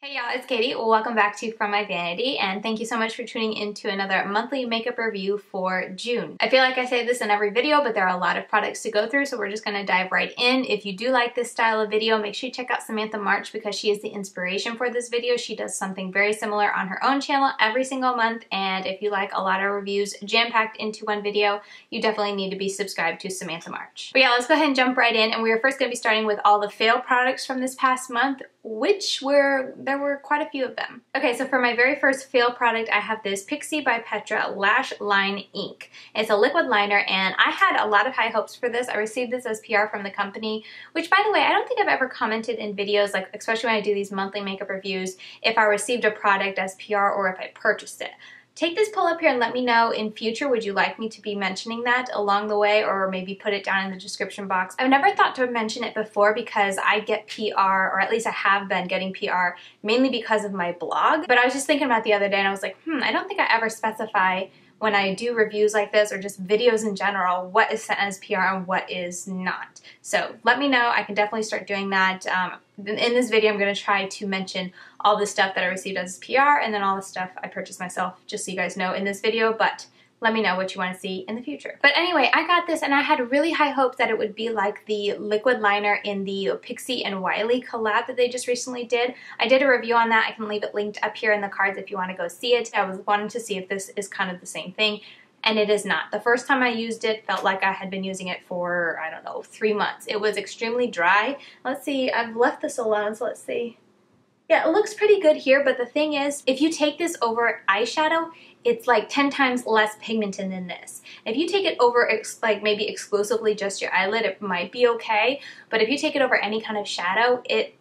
Hey y'all, it's Katie. Welcome back to From My Vanity, and thank you so much for tuning in to another monthly makeup review for June. I feel like I say this in every video, but there are a lot of products to go through, so we're just going to dive right in. If you do like this style of video, make sure you check out Samantha March because she is the inspiration for this video. She does something very similar on her own channel every single month, and if you like a lot of reviews jam-packed into one video, you definitely need to be subscribed to Samantha March. But yeah, let's go ahead and jump right in, and we are first going to be starting with all the fail products from this past month, there were quite a few of them. Okay, so for my very first fail product, I have this Pixi by Petal Lash Line Ink. It's a liquid liner, and I had a lot of high hopes for this. I received this as PR from the company, which, by the way, I don't think I've ever commented in videos, like especially when I do these monthly makeup reviews, if I received a product as PR or if I purchased it. Take this poll up here and let me know in future, would you like me to be mentioning that along the way, or maybe put it down in the description box. I've never thought to mention it before because I get PR, or at least I have been getting PR, mainly because of my blog. But I was just thinking about it the other day and I was like, I don't think I ever specify when I do reviews like this or just videos in general, what is sent as PR and what is not. So let me know. I can definitely start doing that. In this video, I'm going to try to mention all the stuff that I received as PR and then all the stuff I purchased myself, just so you guys know in this video, but let me know what you want to see in the future. But anyway, I got this and I had really high hopes that it would be like the liquid liner in the Pixi and Weylie collab that they just recently did. I did a review on that. I can leave it linked up here in the cards if you want to go see it. I was wanting to see if this is kind of the same thing, and it is not. The first time I used it felt like I had been using it for, I don't know, 3 months. It was extremely dry. Let's see, I've left this alone, so let's see. Yeah, it looks pretty good here, but the thing is, if you take this over eyeshadow, it's like 10 times less pigmented than this. If you take it over like maybe exclusively just your eyelid, it might be okay, but if you take it over any kind of shadow, it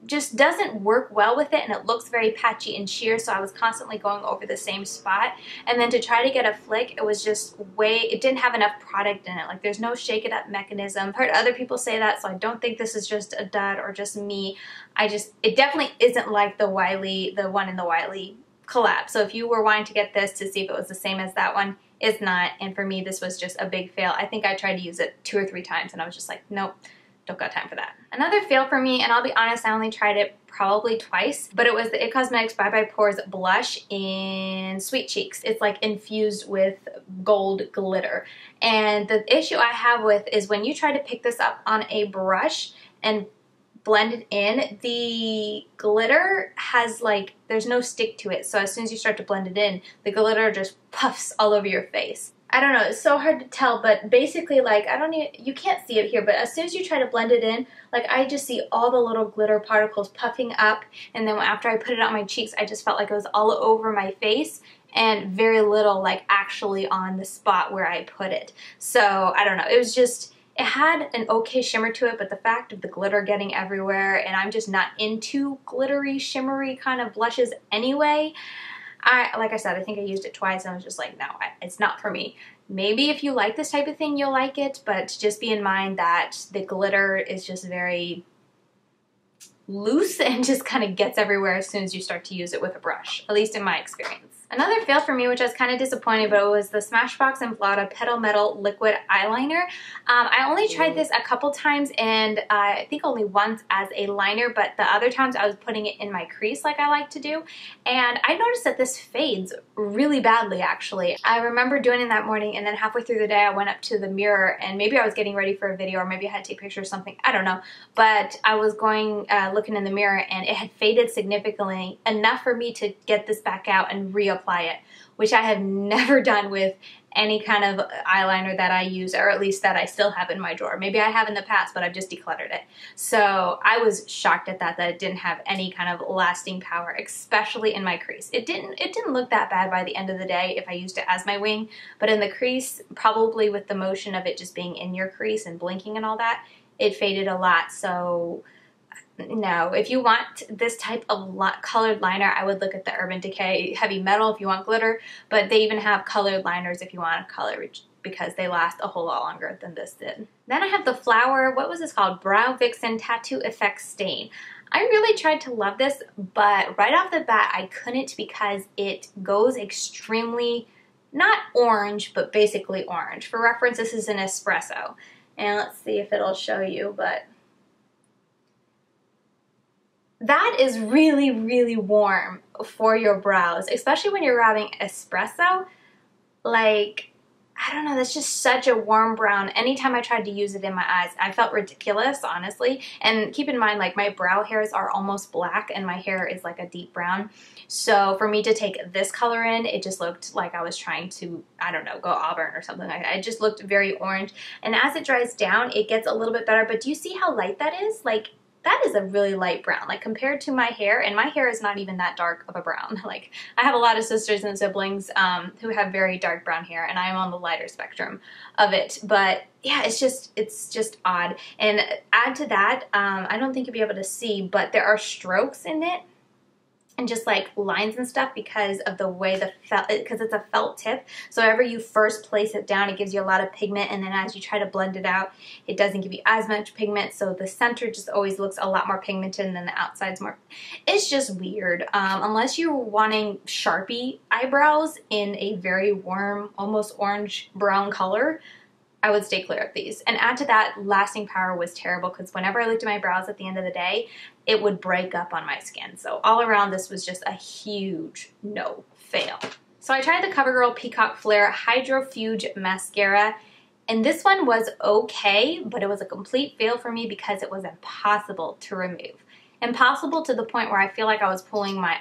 just doesn't work well with it, and it looks very patchy and sheer, so I was constantly going over the same spot. And then to try to get a flick, it was just it didn't have enough product in it. Like, there's no shake it up mechanism. I've heard other people say that, so I don't think this is just a dud or just me. It definitely isn't like the Weylie, the one in the Weylie collab. So if you were wanting to get this to see if it was the same as that one, it's not. And for me, this was just a big fail. I think I tried to use it 2 or 3 times and I was just like, nope, don't got time for that. Another fail for me, and I'll be honest, I only tried it probably twice, but it was the IT Cosmetics Bye Bye Pores blush in Sweet Cheeks. It's like infused with gold glitter. And the issue I have with is when you try to pick this up on a brush and blend it in, the glitter has like, there's no stick to it. So as soon as you start to blend it in, the glitter just puffs all over your face. I don't know, it's so hard to tell, but basically, like, you can't see it here, but as soon as you try to blend it in, like, I just see all the little glitter particles puffing up, and then after I put it on my cheeks, I just felt like it was all over my face, and very little, like, actually on the spot where I put it. So, I don't know, it was just, it had an okay shimmer to it, but the fact of the glitter getting everywhere, and I'm just not into glittery, shimmery kind of blushes anyway. Like I said, I think I used it twice and I was just like, no, it's not for me. Maybe if you like this type of thing, you'll like it, but just be in mind that the glitter is just very loose and just kind of gets everywhere as soon as you start to use it with a brush, at least in my experience. Another fail for me, which I was kind of disappointed, but it was the Smashbox and Vlada Petal Metal Liquid Eyeliner. I only tried this a couple times, and I think only once as a liner, but the other times I was putting it in my crease like I like to do, and I noticed that this fades really badly, actually. I remember doing it that morning, and then halfway through the day I went up to the mirror, and maybe I was getting ready for a video, or maybe I had to take pictures or something, I don't know, but I was looking in the mirror, and it had faded significantly enough for me to get this back out and reapply it, which I have never done with any kind of eyeliner that I use, or at least that I still have in my drawer. Maybe I have in the past, but I've just decluttered it. So I was shocked at that it didn't have any kind of lasting power, especially in my crease. It didn't look that bad by the end of the day if I used it as my wing, but in the crease, probably with the motion of it just being in your crease and blinking and all that, it faded a lot. So no, if you want this type of colored liner, I would look at the Urban Decay Heavy Metal if you want glitter, but they even have colored liners if you want a color, because they last a whole lot longer than this did. Then I have the Flower, what was this called? Brow Vixen Tattoo Effect Stain. I really tried to love this, but right off the bat I couldn't because it goes extremely, not orange, but basically orange. For reference, this is an espresso. And let's see if it'll show you, but that is really, really warm for your brows, especially when you're grabbing espresso. Like, I don't know, that's just such a warm brown. Anytime I tried to use it in my eyes, I felt ridiculous, honestly. And keep in mind, like, my brow hairs are almost black and my hair is like a deep brown. So for me to take this color in, it just looked like I was trying to, I don't know, go auburn or something like that. It just looked very orange. And as it dries down, it gets a little bit better. But do you see how light that is? Like, that is a really light brown, like compared to my hair, and my hair is not even that dark of a brown. Like, I have a lot of sisters and siblings who have very dark brown hair, and I am on the lighter spectrum of it. But yeah, it's just odd. And add to that, I don't think you'll be able to see, but there are strokes in it, and just like lines and stuff because of the way the felt, because it's a felt tip. So whenever you first place it down, it gives you a lot of pigment, and then as you try to blend it out, it doesn't give you as much pigment. So the center just always looks a lot more pigmented, and then the outside's more. It's just weird. Unless you're wanting Sharpie eyebrows in a very warm, almost orange brown color, I would stay clear of these. And add to that, lasting power was terrible because whenever I looked at my brows at the end of the day, it would break up on my skin. So all around, this was just a huge no, fail. So I tried the Covergirl Peacock Flare Hydrofuge Mascara, and this one was okay, but it was a complete fail for me because it was impossible to remove. Impossible to the point where I feel like I was pulling my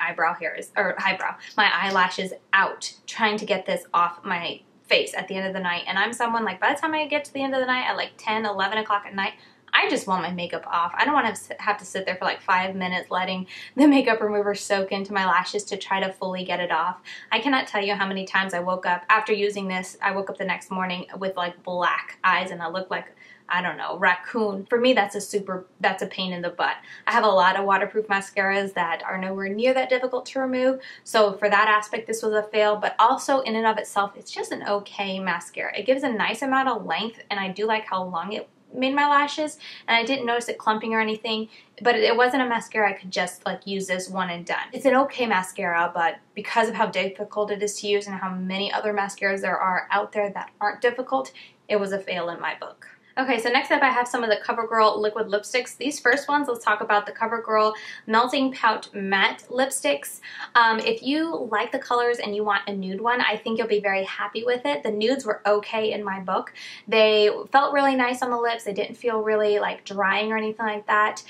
my eyelashes out trying to get this off my face at the end of the night. And I'm someone, like, by the time I get to the end of the night at like 10, 11 o'clock at night, I just want my makeup off. I don't want to have to sit there for like 5 minutes letting the makeup remover soak into my lashes to try to fully get it off. I cannot tell you how many times I woke up after using this. I woke up the next morning with like black eyes and I looked like, I don't know, raccoon. For me, that's a pain in the butt. I have a lot of waterproof mascaras that are nowhere near that difficult to remove. So for that aspect, this was a fail, but also in and of itself, it's just an okay mascara. It gives a nice amount of length, and I do like how long it made my lashes, and I didn't notice it clumping or anything, but it wasn't a mascara I could just like use this one and done. It's an okay mascara, but because of how difficult it is to use and how many other mascaras there are out there that aren't difficult, it was a fail in my book. Okay, so next up I have some of the CoverGirl liquid lipsticks. These first ones, let's talk about the CoverGirl Melting Pout Matte Lipsticks. If you like the colors and you want a nude one, I think you'll be very happy with it. The nudes were okay in my book. They felt really nice on the lips. They didn't feel really like drying or anything like that.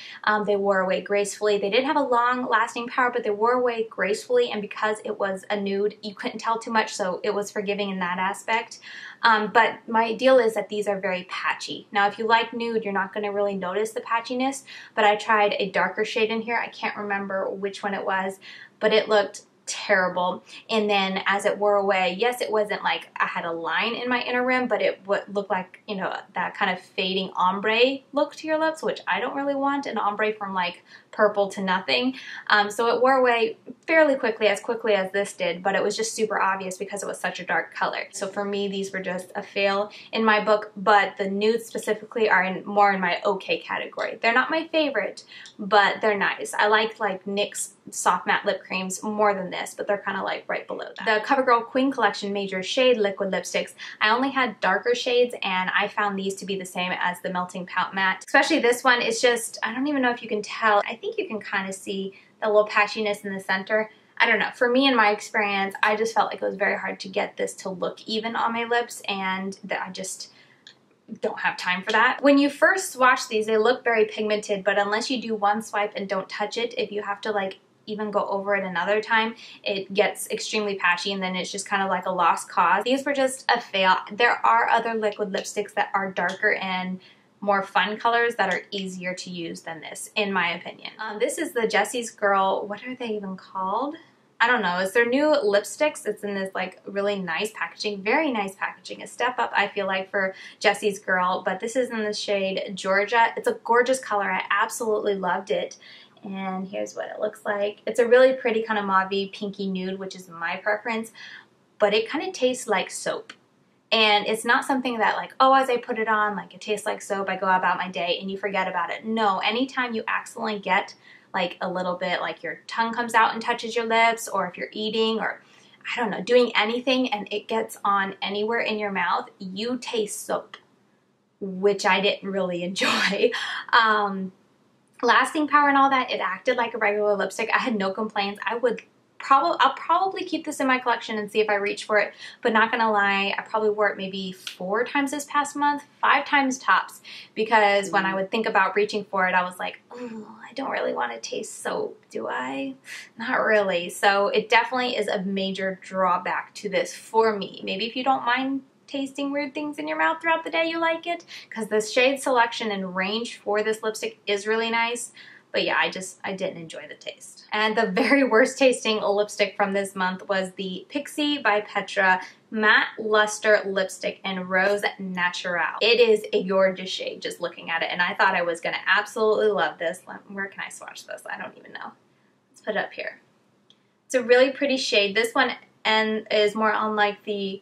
They wore away gracefully. They didn't have a long lasting power, but they wore away gracefully, and because it was a nude, you couldn't tell too much, so it was forgiving in that aspect. But my deal is that these are very patchy. Now, if you like nude, you're not going to really notice the patchiness, but I tried a darker shade in here. I can't remember which one it was, but it looked terrible. And then as it wore away, yes, it wasn't like I had a line in my inner rim, but it would look like, you know, that kind of fading ombre look to your lips, which I don't really want, an ombre from like purple to nothing. So it wore away fairly quickly as this did, but it was just super obvious because it was such a dark color. So for me, these were just a fail in my book, but the nudes specifically are more in my okay category. They're not my favorite, but they're nice. I like NYX soft matte lip creams more than this, but they're kind of like right below that. The CoverGirl Queen Collection Major Shade Liquid Lipsticks, I only had darker shades, and I found these to be the same as the Melting Pout Matte. Especially this one, it's just, I don't even know if you can tell. I think you can kind of see the little patchiness in the center. I don't know. For me, in my experience, I just felt like it was very hard to get this to look even on my lips, and that I just don't have time for that. When you first swatch these, they look very pigmented, but unless you do one swipe and don't touch it, if you have to like even go over it another time, it gets extremely patchy, and then it's just kind of like a lost cause. These were just a fail. There are other liquid lipsticks that are darker and more fun colors that are easier to use than this, in my opinion. This is the Jessie's Girl, what are they even called? I don't know. It's their new lipsticks. It's in this like really nice packaging, very nice packaging. A step up, I feel like, for Jessie's Girl, but this is in the shade Georgia. It's a gorgeous color. I absolutely loved it. And here's what it looks like. It's a really pretty kind of mauve-y, pinky nude, which is my preference, but it kind of tastes like soap. And it's not something that like, oh, as I put it on, like it tastes like soap, I go about my day and you forget about it. No, anytime you accidentally get like a little bit, like your tongue comes out and touches your lips, or if you're eating or I don't know, doing anything and it gets on anywhere in your mouth, you taste soap, which I didn't really enjoy. lasting power and all that, it acted like a regular lipstick. I had no complaints. I'll probably keep this in my collection and see if I reach for it, but not gonna lie, I probably wore it maybe 4 times this past month, 5 times tops, because when I would think about reaching for it, I was like, oh, I don't really want to taste soap, do I? Not really. So it definitely is a major drawback to this for me. Maybe if you don't mind tasting weird things in your mouth throughout the day, you like it, because the shade selection and range for this lipstick is really nice. But yeah, I didn't enjoy the taste. And the very worst tasting lipstick from this month was the Pixi by Petra MatteLustre lipstick in Rose Natural. It is a gorgeous shade just looking at it, and I thought I was gonna absolutely love this. Where can I swatch this? I don't even know. Let's put it up here. It's a really pretty shade. This one is more on like the,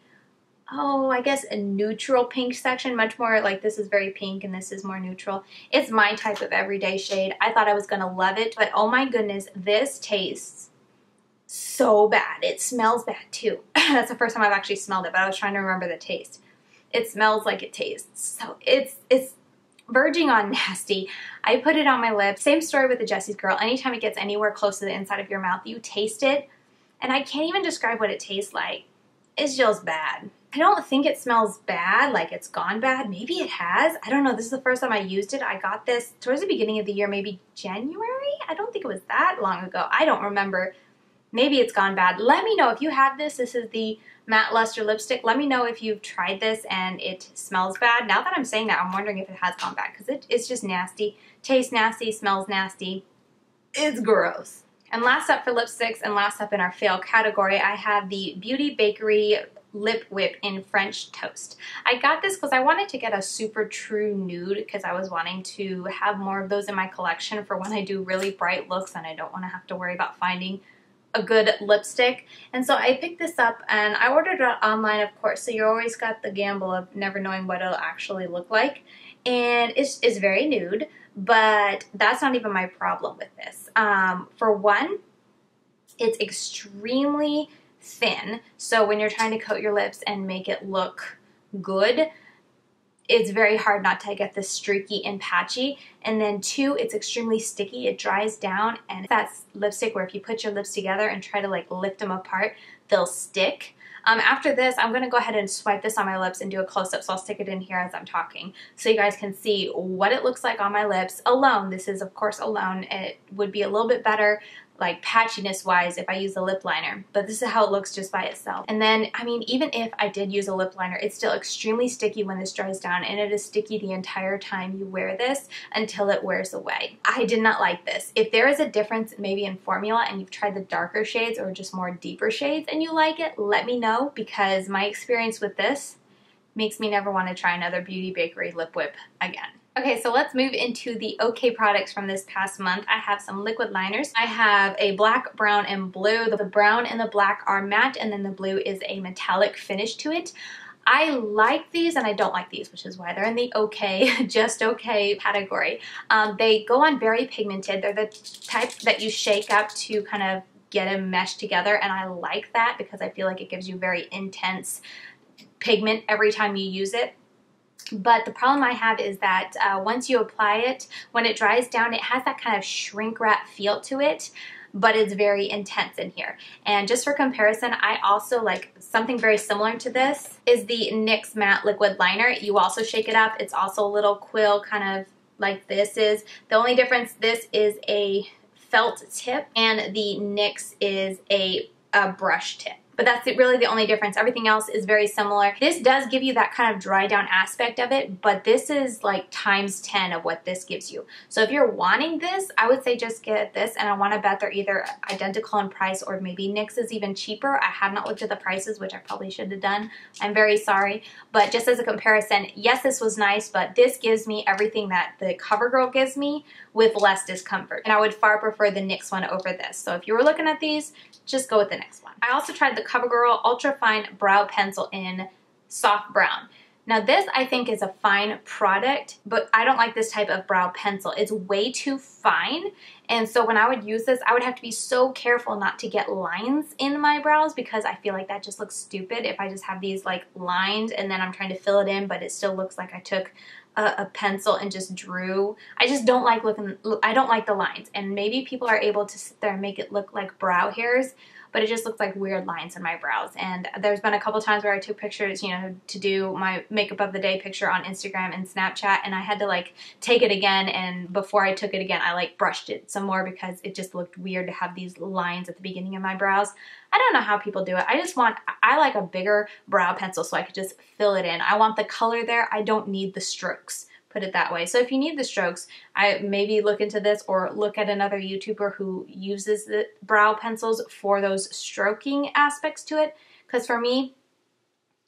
I guess a neutral pink section, much more like this is very pink and this is more neutral. It's my type of everyday shade. I thought I was gonna love it, but oh my goodness, this tastes so bad. It smells bad too. That's the first time I've actually smelled it, but I was trying to remember the taste. It smells like it tastes. So it's verging on nasty. I put it on my lips. Same story with the Jessie's Girl. Anytime it gets anywhere close to the inside of your mouth, you taste it, and I can't even describe what it tastes like. It's just bad. I don't think it smells bad, like it's gone bad. Maybe it has. I don't know. This is the first time I used it. I got this towards the beginning of the year, maybe January? I don't think it was that long ago. I don't remember. Maybe it's gone bad. Let me know if you have this. This is the MatteLustre lipstick. Let me know if you've tried this and it smells bad. Now that I'm saying that, I'm wondering if it has gone bad, because it's just nasty. Tastes nasty, smells nasty. It's gross. And last up for lipsticks and last up in our fail category, I have the Beauty Bakerie Lip Whip in French Toast. I got this because I wanted to get a super true nude, because I was wanting to have more of those in my collection for when I do really bright looks and I don't want to have to worry about finding a good lipstick. And so I picked this up and I ordered it online, of course, so you always got the gamble of never knowing what it'll actually look like. And it's very nude, but that's not even my problem with this. For one, it's extremely thin, so when you're trying to coat your lips and make it look good, it's very hard not to get this streaky and patchy. And then 2, it's extremely sticky. It dries down, and that's lipstick where if you put your lips together and try to like lift them apart, they'll stick. After this, I'm going to go ahead and swipe this on my lips and do a close-up, so I'll stick it in here as I'm talking so you guys can see what it looks like on my lips alone. This is, of course, alone. It would be a little bit better like patchiness-wise if I use a lip liner, but this is how it looks just by itself. And then, I mean, even if I did use a lip liner, it's still extremely sticky when this dries down, and it is sticky the entire time you wear this until it wears away. I did not like this. If there is a difference maybe in formula and you've tried the darker shades or just more deeper shades and you like it, let me know, because my experience with this makes me never want to try another Beauty Bakerie Lip Whip again. Okay, so let's move into the OK products from this past month. I have some liquid liners. I have a black, brown, and blue. The brown and the black are matte, and then the blue is a metallic finish to it. I like these and I don't like these, which is why they're in the OK, just OK category. They go on very pigmented. They're the type that you shake up to kind of get them meshed together, and I like that because I feel like it gives you very intense pigment every time you use it. But the problem I have is that once you apply it, when it dries down, it has that kind of shrink wrap feel to it, but it's very intense in here. And just for comparison, I also like something very similar to this is the NYX Matte Liquid Liner. You also shake it up. It's also a little quill kind of like this is. The only difference, this is a felt tip and the NYX is a brush tip. But that's really the only difference. Everything else is very similar. This does give you that kind of dry down aspect of it, but this is like times 10 of what this gives you. So if you're wanting this, I would say just get this, and I want to bet they're either identical in price or maybe NYX is even cheaper. I have not looked at the prices, which I probably should have done. I'm very sorry. But just as a comparison, yes, this was nice, but this gives me everything that the Covergirl gives me with less discomfort. And I would far prefer the NYX one over this. So if you were looking at these, just go with the next one. I also tried the Covergirl Ultra Fine Brow Pencil in Soft Brown. Now this I think is a fine product, but I don't like this type of brow pencil. It's way too fine, and so when I would use this, I would have to be so careful not to get lines in my brows, because I feel like that just looks stupid if I just have these like lines and then I'm trying to fill it in, but it still looks like I took a pencil and just drew. I just don't like I don't like the lines, and maybe people are able to sit there and make it look like brow hairs, but it just looks like weird lines in my brows. And there's been a couple times where I took pictures, you know, to do my makeup of the day picture on Instagram and Snapchat, and I had to like take it again, and before I took it again, I like brushed it some more because it just looked weird to have these lines at the beginning of my brows. I don't know how people do it. I like a bigger brow pencil so I could just fill it in. I want the color there. I don't need the strokes. Put it that way. So if you need the strokes, I maybe look into this or look at another YouTuber who uses the brow pencils for those stroking aspects to it. Because for me,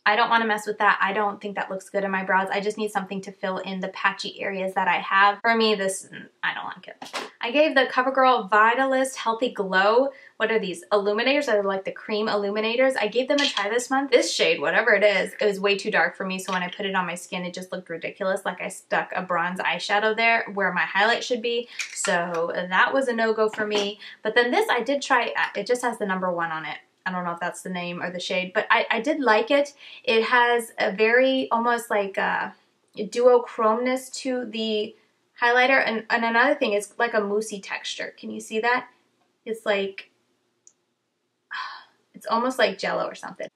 I don't want to mess with that. I don't think that looks good in my brows. I just need something to fill in the patchy areas that I have. For me, I don't like it. I gave the CoverGirl Vitalist Healthy Glow. What are these? Illuminators? They're like the cream illuminators. I gave them a try this month. This shade, whatever it was way too dark for me. So when I put it on my skin, it just looked ridiculous. Like I stuck a bronze eyeshadow there where my highlight should be. So that was a no-go for me. But then this I did try. It just has the number 1 on it. I don't know if that's the name or the shade, but I did like it. It has a very almost like a duochromeness to the highlighter. And another thing, it's like a moussey texture. Can you see that? It's like, it's almost like Jello or something.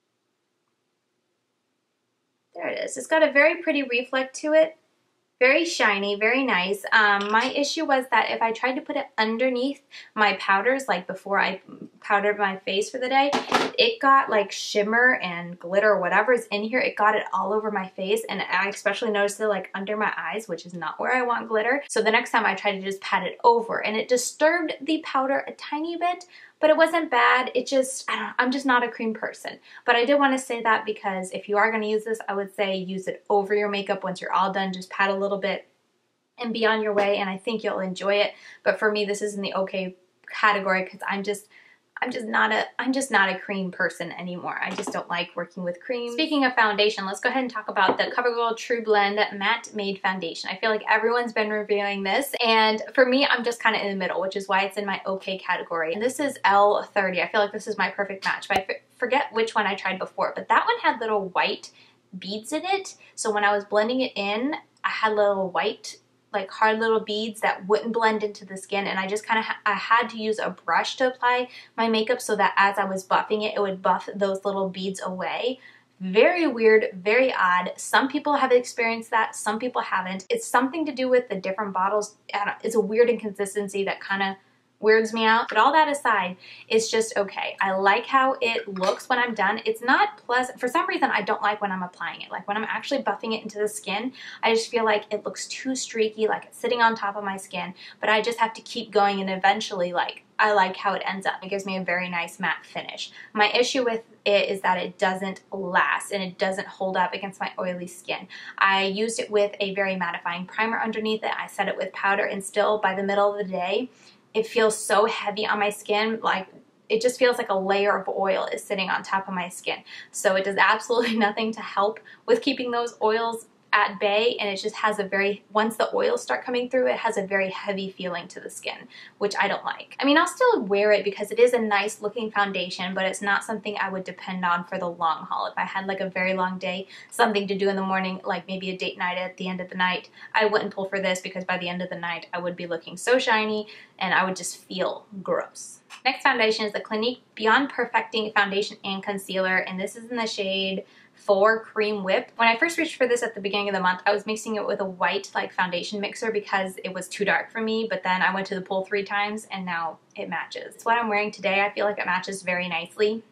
There it is. It's got a very pretty reflect to it. Very shiny, very nice. My issue was that if I tried to put it underneath my powders, like before I powdered my face for the day, it got like shimmer and glitter or whatever is in here. It got it all over my face, and I especially noticed it like under my eyes, which is not where I want glitter. So the next time I tried to just pat it over, and it disturbed the powder a tiny bit, but it wasn't bad. It just, I'm just not a cream person. But I did want to say that because if you are going to use this, I would say use it over your makeup. Once you're all done, just pat a little bit and be on your way, and I think you'll enjoy it. But for me, this is in the okay category because I'm just not a cream person anymore. I just don't like working with cream. Speaking of foundation, let's go ahead and talk about the CoverGirl TruBlend Matte Made Foundation. I feel like everyone's been reviewing this, and for me, I'm just kind of in the middle, which is why it's in my okay category. And this is L30. I feel like this is my perfect match, but I forget which one I tried before, but that one had little white beads in it. So when I was blending it in, I had little white, like hard little beads that wouldn't blend into the skin, and I just kind of I had to use a brush to apply my makeup so that as I was buffing it, it would buff those little beads away. Very weird, very odd. Some people have experienced that, some people haven't. It's something to do with the different bottles. It's a weird inconsistency that kind of weirds me out, but all that aside, it's just okay. I like how it looks when I'm done. It's not pleasant. For some reason, I don't like when I'm applying it. Like when I'm actually buffing it into the skin, I just feel like it looks too streaky, like it's sitting on top of my skin, but I just have to keep going, and eventually, like, I like how it ends up. It gives me a very nice matte finish. My issue with it is that it doesn't last and it doesn't hold up against my oily skin. I used it with a very mattifying primer underneath it. I set it with powder, and still by the middle of the day, it feels so heavy on my skin, like it just feels like a layer of oil is sitting on top of my skin. So it does absolutely nothing to help with keeping those oils at bay, and it just has a very, once the oils start coming through, it has a very heavy feeling to the skin, which I don't like. I mean, I'll still wear it because it is a nice looking foundation, but it's not something I would depend on for the long haul. If I had like a very long day, something to do in the morning, like maybe a date night at the end of the night, I wouldn't pull for this because by the end of the night, I would be looking so shiny and I would just feel gross. Next foundation is the Clinique Beyond Perfecting Foundation and Concealer, and this is in the shade 4 Cream Whip. When I first reached for this at the beginning of the month, I was mixing it with a white like foundation mixer because it was too dark for me, but then I went to the pool 3 times and now it matches. It's what I'm wearing today. I feel like it matches very nicely.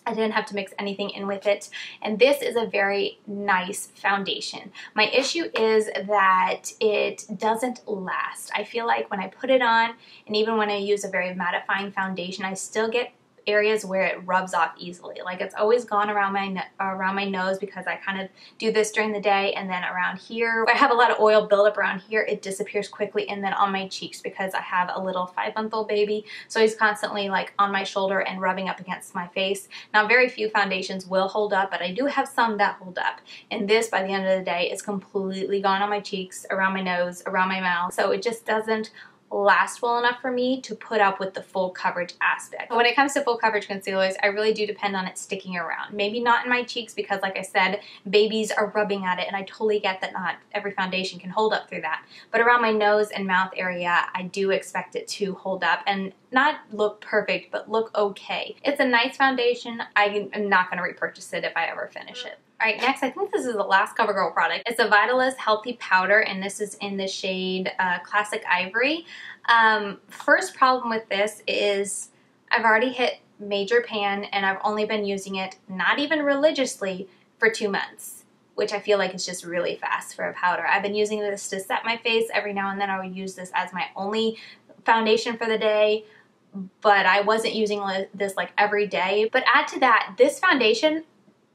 I didn't have to mix anything in with it, and this is a very nice foundation. My issue is that it doesn't last. I feel like when I put it on, and even when I use a very mattifying foundation, I still get areas where it rubs off easily. Like it's always gone around my nose because I kind of do this during the day, and then around here where I have a lot of oil buildup around here, it disappears quickly, and then on my cheeks because I have a little 5-month-old baby, so he's constantly like on my shoulder and rubbing up against my face. Now very few foundations will hold up, but I do have some that hold up, and this by the end of the day is completely gone on my cheeks, around my nose, around my mouth, so it just doesn't last well enough for me to put up with the full coverage aspect. When it comes to full coverage concealers, I really do depend on it sticking around. Maybe not in my cheeks because, like I said, babies are rubbing at it, and I totally get that not every foundation can hold up through that. But around my nose and mouth area, I do expect it to hold up and not look perfect, but look okay. It's a nice foundation. I am not going to repurchase it if I ever finish it. Alright, next, I think this is the last Covergirl product. It's a Vitalist Healthy Powder, and this is in the shade Classic Ivory. First problem with this is I've already hit major pan, and I've only been using it, not even religiously, for 2 months, which I feel like is just really fast for a powder. I've been using this to set my face. Every now and then I would use this as my only foundation for the day, but I wasn't using this like every day. But add to that, this foundation,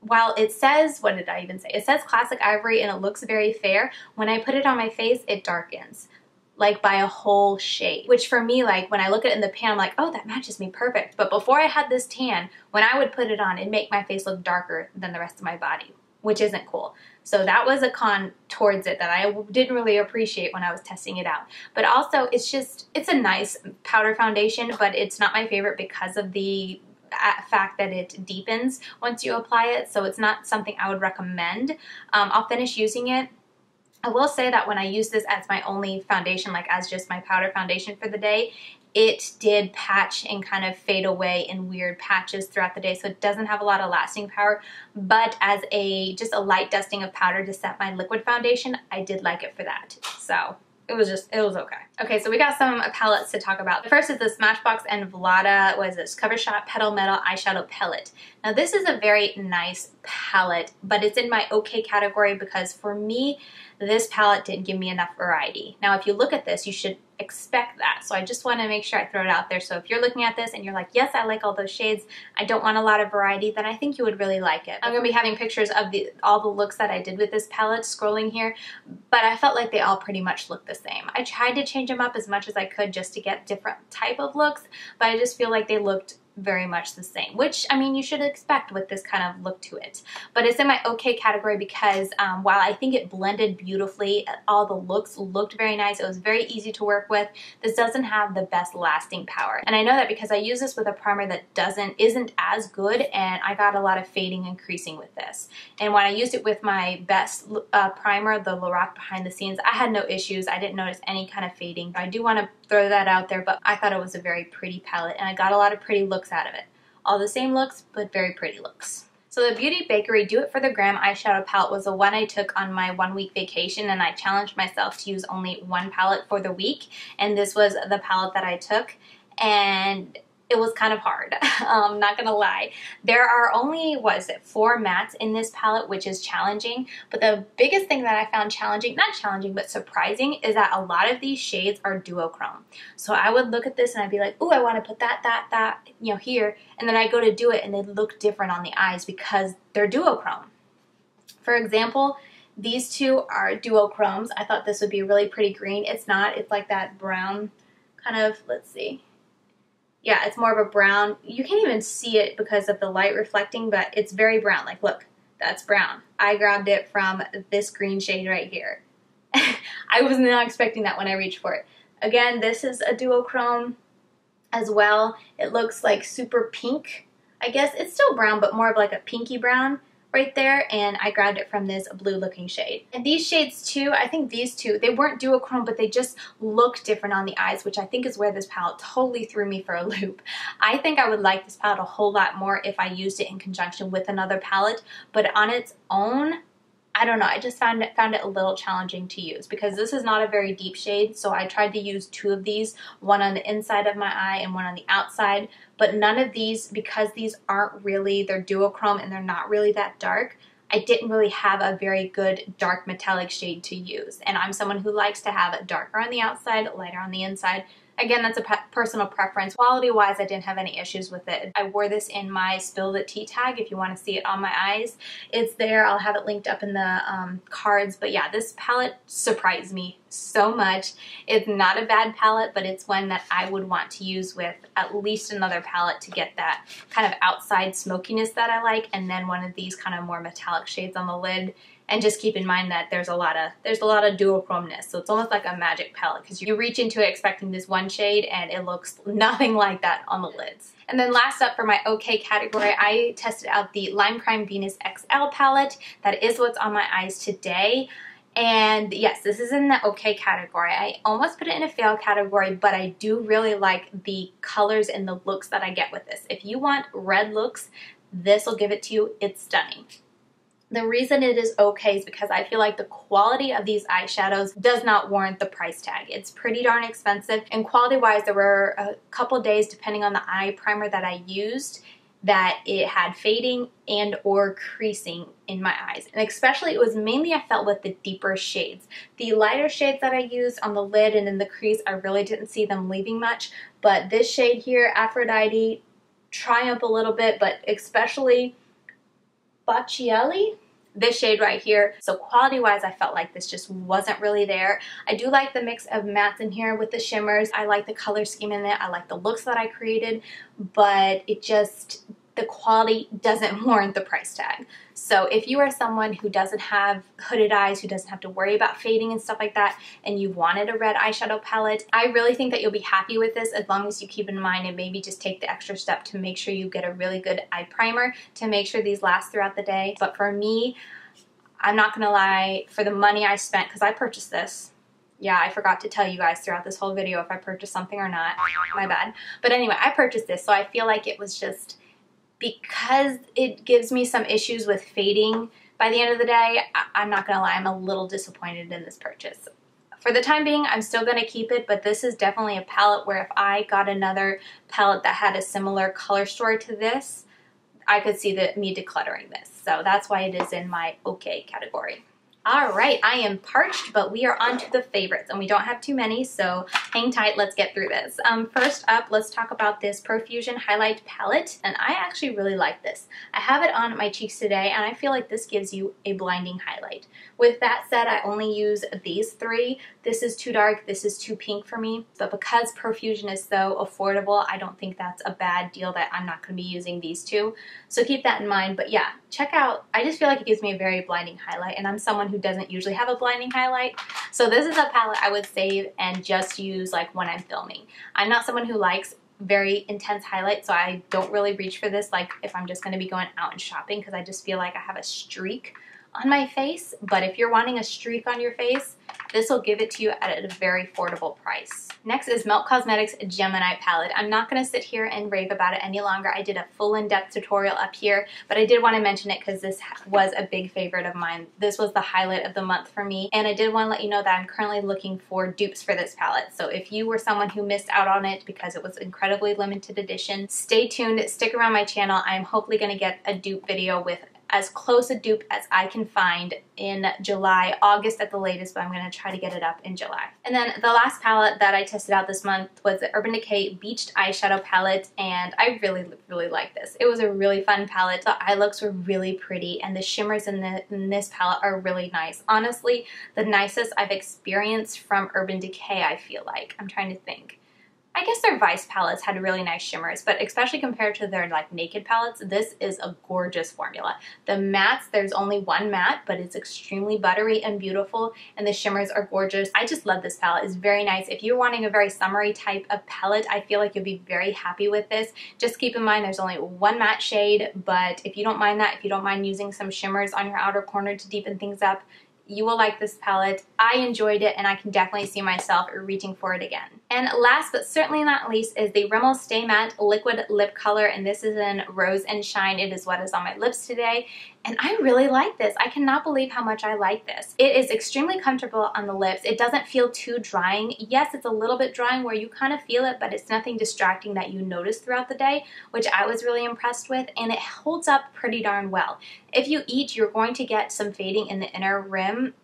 while it says, what did I even say? It says Classic Ivory and it looks very fair. When I put it on my face, it darkens, like by a whole shade. Which for me, like when I look at it in the pan, I'm like, oh, that matches me perfect. But before I had this tan, when I would put it on, it'd make my face look darker than the rest of my body, which isn't cool. So that was a con towards it that I didn't really appreciate when I was testing it out. But also, it's a nice powder foundation, but it's not my favorite because of the fact that it deepens once you apply it, so it's not something I would recommend. I'll finish using it. I will say that when I use this as my only foundation, like as just my powder foundation for the day, it did patch and kind of fade away in weird patches throughout the day, so it doesn't have a lot of lasting power, but as just a light dusting of powder to set my liquid foundation, I did like it for that. So it was okay. Okay, so we got some palettes to talk about. The first is the Smashbox and Vlada, what is this? Covershot Petal Metal Eyeshadow Palette. Now this is a very nice palette, but it's in my okay category because for me, this palette didn't give me enough variety. Now if you look at this, you should expect that. So I just want to make sure I throw it out there. So if you're looking at this and you're like, yes, I like all those shades, I don't want a lot of variety, then I think you would really like it. I'm going to be having pictures of all the looks that I did with this palette scrolling here, but I felt like they all pretty much look the same. I tried to change them up as much as I could just to get different type of looks, but I just feel like they looked very much the same, which I mean you should expect with this kind of look to it. But it's in my okay category because while I think it blended beautifully, all the looks looked very nice. It was very easy to work with. This doesn't have the best lasting power, and I know that because I use this with a primer that isn't as good, and I got a lot of fading and creasing with this. And when I used it with my best primer, the Lorac Behind the Scenes, I had no issues. I didn't notice any kind of fading. I do want to throw that out there, but I thought it was a very pretty palette, and I got a lot of pretty looks out of it. All the same looks, but very pretty looks. So the Beauty Bakerie Do It for the Gram eyeshadow palette was the one I took on my 1-week vacation, and I challenged myself to use only one palette for the week, and this was the palette that I took, and it was kind of hard. Not gonna lie. There are only, 4 mattes in this palette, which is challenging. But the biggest thing that I found challenging, not challenging, but surprising, is that a lot of these shades are duochrome. So I would look at this and I'd be like, ooh, I want to put that, you know, here. And then I go to do it and they look different on the eyes because they're duochrome. For example, these two are duochromes. I thought this would be a really pretty green. It's not. It's like that brown kind of, let's see. Yeah, it's more of a brown. You can't even see it because of the light reflecting, but it's very brown. Like, look, that's brown. I grabbed it from this green shade right here. I was not expecting that when I reached for it. Again, this is a duochrome as well. It looks like super pink. I guess it's still brown, but more of like a pinky brown right there, and I grabbed it from this blue looking shade. And these shades too, I think these two, they weren't duochrome, but they just look different on the eyes, which I think is where this palette totally threw me for a loop. I think I would like this palette a whole lot more if I used it in conjunction with another palette, but on its own, I don't know, I just found it a little challenging to use because this is not a very deep shade, so I tried to use 2 of these, one on the inside of my eye and one on the outside, but none of these, because these aren't really, they're duochrome and they're not really that dark, I didn't really have a very good dark metallic shade to use. And I'm someone who likes to have it darker on the outside, lighter on the inside. Again, that's a personal preference. Quality-wise, I didn't have any issues with it. I wore this in my Spill the Tea tag if you want to see it on my eyes. It's there. I'll have it linked up in the cards. But yeah, this palette surprised me so much. It's not a bad palette, but it's one that I would want to use with at least another palette to get that kind of outside smokiness that I like, and then one of these kind of more metallic shades on the lid. And just keep in mind that there's a lot of duochromeness, so it's almost like a magic palette because you reach into it expecting this one shade and it looks nothing like that on the lids. And then last up for my okay category, I tested out the Lime Crime Venus XL palette. That is what's on my eyes today. And yes, this is in the okay category. I almost put it in a fail category, but I do really like the colors and the looks that I get with this. If you want red looks, this will give it to you. It's stunning. The reason it is okay is because I feel like the quality of these eyeshadows does not warrant the price tag. It's pretty darn expensive, and quality-wise, there were a couple days, depending on the eye primer that I used, that it had fading and or creasing in my eyes. And especially, it was mainly I felt with the deeper shades. The lighter shades that I used on the lid and in the crease, I really didn't see them leaving much, but this shade here, Aphrodite, Triumph a little bit, but especially Baccielli, this shade right here. So quality wise, I felt like this just wasn't really there. I do like the mix of mattes in here with the shimmers. I like the color scheme in it. I like the looks that I created, but it just, the quality doesn't warrant the price tag. So if you are someone who doesn't have hooded eyes, who doesn't have to worry about fading and stuff like that, and you wanted a red eyeshadow palette, I really think that you'll be happy with this as long as you keep in mind and maybe just take the extra step to make sure you get a really good eye primer to make sure these last throughout the day. But for me, I'm not gonna lie, for the money I spent, because I purchased this. Yeah, I forgot to tell you guys throughout this whole video if I purchased something or not. My bad. But anyway, I purchased this, so I feel like it was just, because it gives me some issues with fading by the end of the day, I'm not gonna lie, I'm a little disappointed in this purchase. For the time being, I'm still gonna keep it, but this is definitely a palette where if I got another palette that had a similar color story to this, I could see me decluttering this. So that's why it is in my okay category. All right, I am parched, but we are on to the favorites, and we don't have too many, so hang tight, let's get through this. First up, let's talk about this Profusion Highlight Palette, and I actually really like this. I have it on my cheeks today, and I feel like this gives you a blinding highlight. With that said, I only use these three. This is too dark, this is too pink for me, but because Profusion is so affordable, I don't think that's a bad deal that I'm not going to be using these two. So keep that in mind, but yeah, check out, I just feel like it gives me a very blinding highlight, and I'm someone who doesn't usually have a blinding highlight. So this is a palette I would save and just use like when I'm filming. I'm not someone who likes very intense highlights, so I don't really reach for this like if I'm just going to be going out and shopping, because I just feel like I have a streak on my face. But if you're wanting a streak on your face, this will give it to you at a very affordable price. Next is Melt Cosmetics Gemini palette. I'm not going to sit here and rave about it any longer. I did a full in-depth tutorial up here, but I did want to mention it because this was a big favorite of mine. This was the highlight of the month for me, and I did want to let you know that I'm currently looking for dupes for this palette. So if you were someone who missed out on it because it was incredibly limited edition, stay tuned, stick around my channel. I'm hopefully going to get a dupe video with as close a dupe as I can find in July, August at the latest, but I'm going to try to get it up in July. And then the last palette that I tested out this month was the Urban Decay Beached Eyeshadow Palette, and I really like this. It was a really fun palette. The eye looks were really pretty, and the shimmers in this palette are really nice. Honestly, the nicest I've experienced from Urban Decay, I feel like. I'm trying to think. I guess their Vice palettes had really nice shimmers, but especially compared to their like naked palettes, this is a gorgeous formula. The mattes, there's only one matte, but it's extremely buttery and beautiful, and the shimmers are gorgeous. I just love this palette. It's very nice. If you're wanting a very summery type of palette, I feel like you'll be very happy with this. Just keep in mind there's only one matte shade, but if you don't mind that, if you don't mind using some shimmers on your outer corner to deepen things up, you will like this palette. I enjoyed it, and I can definitely see myself reaching for it again. And last but certainly not least is the Rimmel Stay Matte Liquid Lip Color, and this is in Rose and Shine. It is what is on my lips today, and I really like this. I cannot believe how much I like this. It is extremely comfortable on the lips. It doesn't feel too drying. Yes, it's a little bit drying where you kind of feel it, but it's nothing distracting that you notice throughout the day, which I was really impressed with, and it holds up pretty darn well. If you eat, you're going to get some fading in the inner rim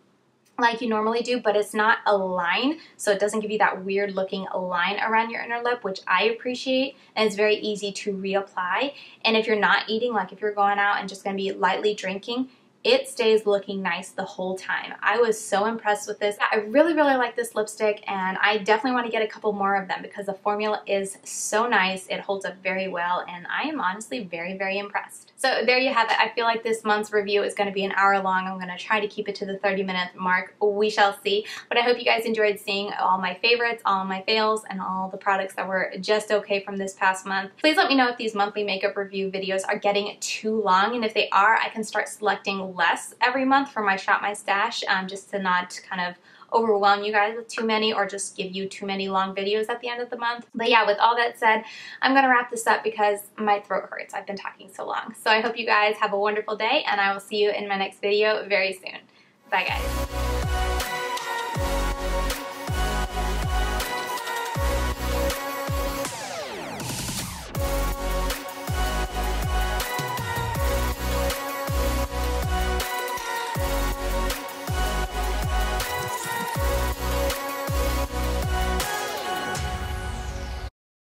like you normally do, but it's not a line, so it doesn't give you that weird looking line around your inner lip, which I appreciate, and it's very easy to reapply. And if you're not eating, like if you're going out and just going to be lightly drinking, it stays looking nice the whole time. I was so impressed with this. I really like this lipstick, and I definitely want to get a couple more of them because the formula is so nice. It holds up very well, and I am honestly very impressed. So there you have it. I feel like this month's review is going to be an hour long. I'm going to try to keep it to the 30-minute mark. We shall see. But I hope you guys enjoyed seeing all my favorites, all my fails, and all the products that were just okay from this past month. Please let me know if these monthly makeup review videos are getting too long, and if they are, I can start selecting less every month for my Shop My Stash, just to not kind of overwhelm you guys with too many or just give you too many long videos at the end of the month. But yeah, with all that said, I'm gonna wrap this up because my throat hurts. I've been talking so long. So I hope you guys have a wonderful day, and I will see you in my next video very soon. Bye guys.